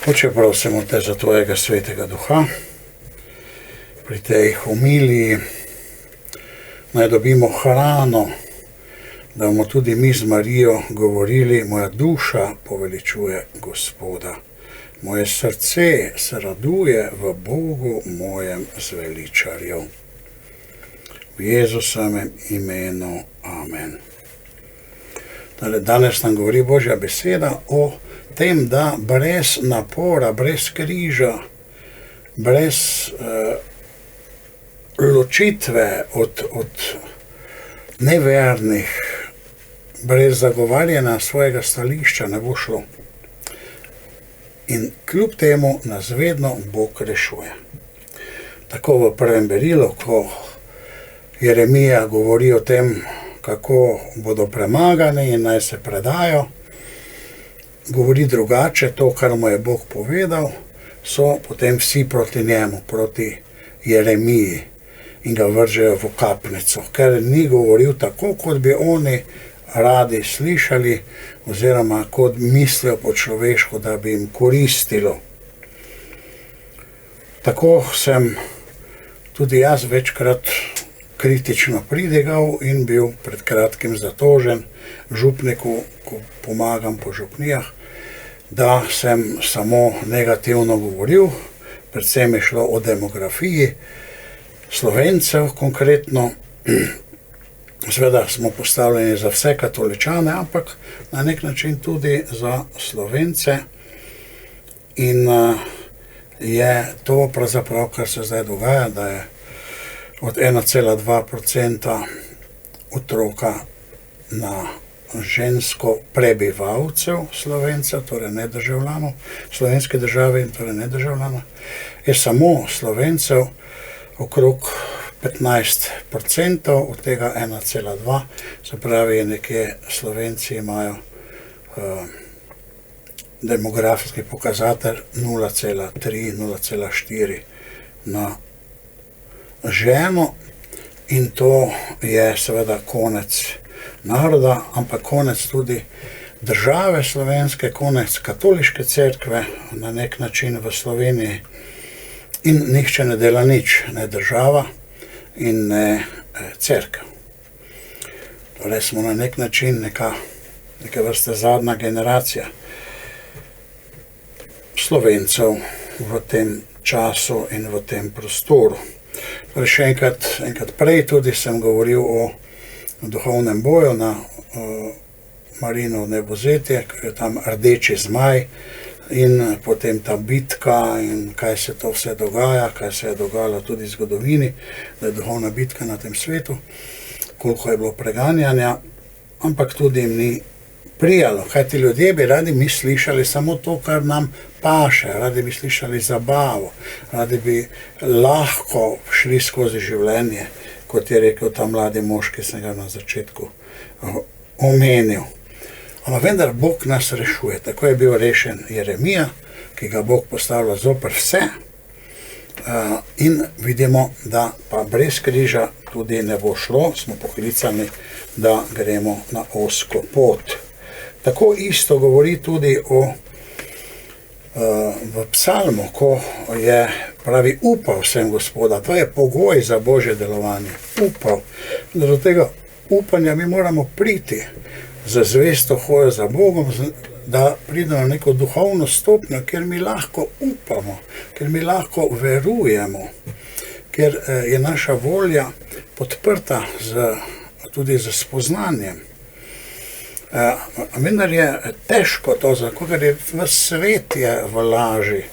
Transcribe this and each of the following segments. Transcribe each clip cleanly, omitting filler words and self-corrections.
Oče, prosimo te za tvojega svetega duha, pri tej homiliji naj dobimo hrano, da bomo tudi mi z Marijo govorili: moja duša poveličuje Gospoda, moje srce se raduje v Bogu mojem zveličarju. V Jezusovem imenu, amen. Danes nam govori Božja beseda o tem, da brez napora, brez križa, brez ločitve od nevernih, brez zagovarjanja svojega stališča ne bo šlo. In kljub temu nas vedno Bog rešuje. Tako v prvem berilu, ko Jeremija govori o tem, kako bodo premagani in naj se predajo, govori drugače. To, kar mu je Bog povedal, so potem vsi proti njemu, proti Jeremiji, in ga vržejo v kapnico, ker ni govoril tako, kot bi oni radi slišali, oziroma kot mislijo po človeško, da bi jim koristilo. Tako sem tudi jaz večkrat kritično pridigal in bil pred kratkim zatožen župniku, ko pomagam po župnijah, da sem samo negativno govoril. Predvsem je šlo o demografiji Slovencev konkretno. Seveda smo postavljeni za vse katoličane, ampak na nek način tudi za Slovence. In je to pravzaprav, kar se zdaj dogaja, da je od 1,2% otroka na žensko prebivalcev Slovencev, torej ne državljanov slovenske države in torej ne državljanov, je samo Slovencev okrog 15%, od tega 1,2%, se pravi, nekje Slovenci imajo demografski pokazatelj 0,3, 0,4 na ženo, in to je seveda konec naroda, ampak konec tudi države slovenske, konec katoliške cerkve na nek način v Sloveniji. In nihče ne dela nič, ne država in ne cerkev. Torej smo na nek način neke vrste zadnja generacija Slovencev v tem času in v tem prostoru. Torej še enkrat prej tudi sem govoril o duhovnem boju na Marijino vnebovzetje, ker je tam rdeči zmaj, in potem ta bitka in kaj se to vse dogaja, kaj se je dogajalo tudi v zgodovini, da je duhovna bitka na tem svetu, koliko je bilo preganjanja, ampak tudi jim ni prijalo, kajti ljudje bi radi mi slišali samo to, kar nam paše, radi bi slišali zabavo, radi bi lahko šli skozi življenje, kot je rekel ta mladi mož, ki sem ga na začetku omenil. Ampak vendar Bog nas rešuje. Tako je bil rešen Jeremija, ki ga Bog postavlja zoper vse, in vidimo, da pa brez križa tudi ne bo šlo, smo poklicani, da gremo na ozko pot. Tako isto govori tudi v psalmu, ko je pravi upal sem Gospoda. To je pogoj za Božje delovanje. Upal. Do tega upanja mi moramo priti za zvesto hojo za Bogom, da pridemo na neko duhovno stopnjo, kjer mi lahko upamo, kjer mi lahko verujemo, ker je naša volja podprta tudi z spoznanjem. Vendar je težko to, ker je v svet je v laži.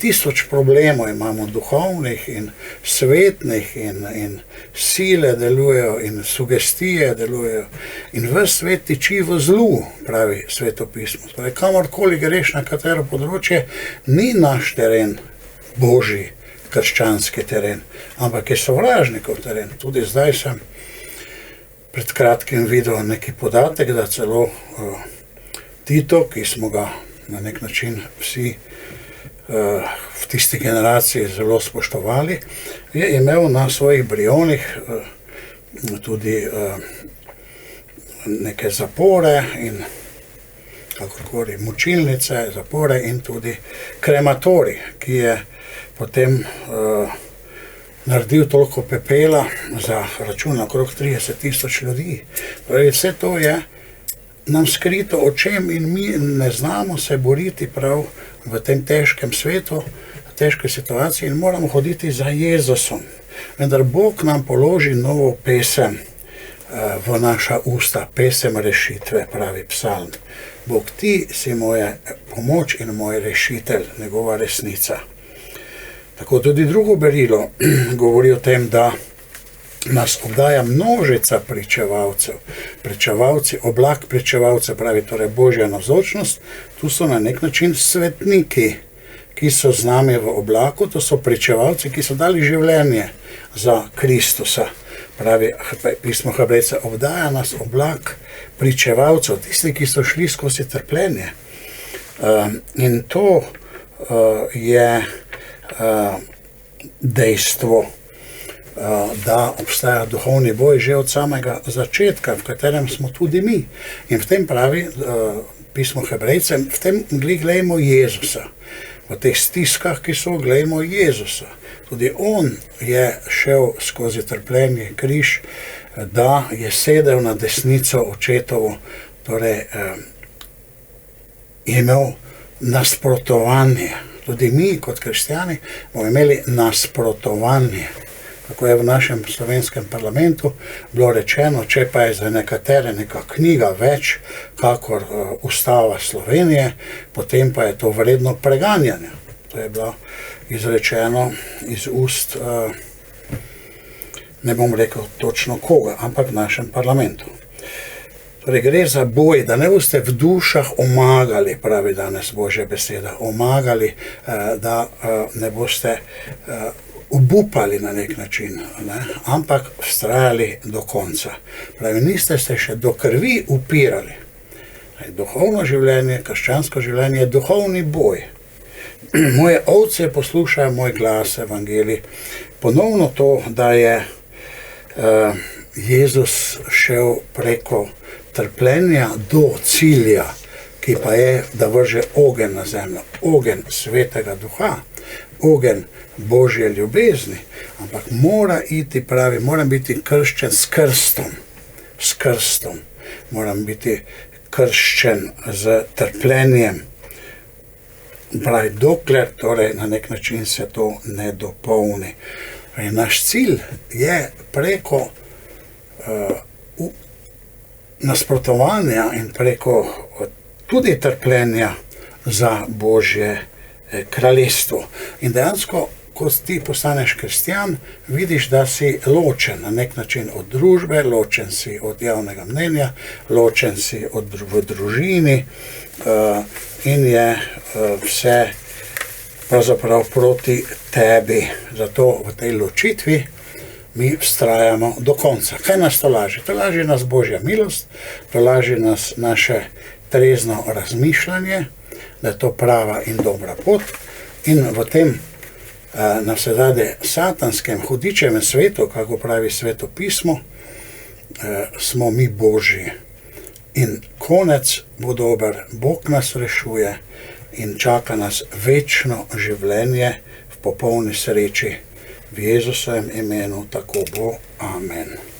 1000 problemov imamo, duhovnih in svetnih, in sile delujejo in sugestije delujejo. In ves svet tiči v zlu, pravi svetopismo. Torej, kamorkoli greš na katero področje, ni naš teren božji, krščanski teren, ampak je sovražnikov teren. Tudi zdaj sem pred kratkim videl neki podatek, da celo Tito, ki smo ga na nek način vsi v tisti generaciji zelo spoštovali, je imel na svojih brionih tudi neke zapore in kakorkoli mučilnice, zapore in tudi krematorij, ki je potem naredil toliko pepela za račun okrog 30.000 ljudi. Torej, vse to je nam skrito očem in mi ne znamo se boriti prav v tem težkem svetu, težke situaciji in moramo hoditi za Jezusom. Vendar Bog nam položi novo pesem v naša usta, pesem rešitve, pravi psalm. Bog, ti si moja pomoč in moj rešitelj, njegova resnica. Tako tudi drugo berilo govori o tem, da nas obdaja množica pričevalcev. Pričevalci, oblak pričevalcev, pravi torej Božja navzočnost, tu so na nek način svetniki, ki so z nami v oblaku, to so pričevalci, ki so dali življenje za Kristusa. Pravi pismo Hebrejcev, obdaja nas oblak pričevalcev, tisti, ki so šli skozi trpljenje. In to je dejstvo, da obstaja duhovni boj že od samega začetka, v katerem smo tudi mi. In v tem pravi pismo Hebrejcem, v tem glejmo Jezusa. V teh stiskah, ki so, glejmo Jezusa. Tudi on je šel skozi trpljenje, križ, da je sedel na desnico očetovo, torej imel nasprotovanje. Tudi mi, kot kristjani, bomo imeli nasprotovanje. Tako je v našem slovenskem parlamentu bilo rečeno, če pa je za nekatere neka knjiga več, kakor Ustava Slovenije, potem pa je to vredno preganjanja. To je bilo izrečeno iz ust, ne bom rekel točno koga, ampak v našem parlamentu. Torej gre za boj, da ne boste v dušah omagali, pravi danes Božja beseda, omagali, da ne boste obupali na nek način, ne? Ampak vztrajali do konca. Pravi, niste se še do krvi upirali. Duhovno življenje, krščansko življenje je duhovni boj. Moje ovce poslušajo moj glas, evangelij. Ponovno to, da je Jezus šel preko trpljenja do cilja, ki pa je, da vrže ogenj na zemljo, ogenj Svetega Duha, ogenj Božje ljubezni, ampak mora iti, pravi, moram biti krščen s krstom, moram biti krščen z trpljenjem, pravi, dokler torej na nek način se to ne dopolni. Naš cilj je preko nasprotovanja in preko tudi trpljenja za Božje kraljestvo. In dejansko, ko ti postaneš kristjan, vidiš, da si ločen na nek način od družbe, ločen si od javnega mnenja, ločen si v družini in je vse pravzaprav proti tebi. Zato v tej ločitvi mi vztrajamo do konca. Kaj nas to laži? To laži nas Božja milost, to laži nas naše trezno razmišljanje, da je to prava in dobra pot. In v tem navsezadnje satanskem hudičevem svetu, kako pravi Sveto pismo, smo mi Božji. In konec bo dober, Bog nas rešuje in čaka nas večno življenje v popolni sreči. V Jezusovem imenu tako bo. Amen.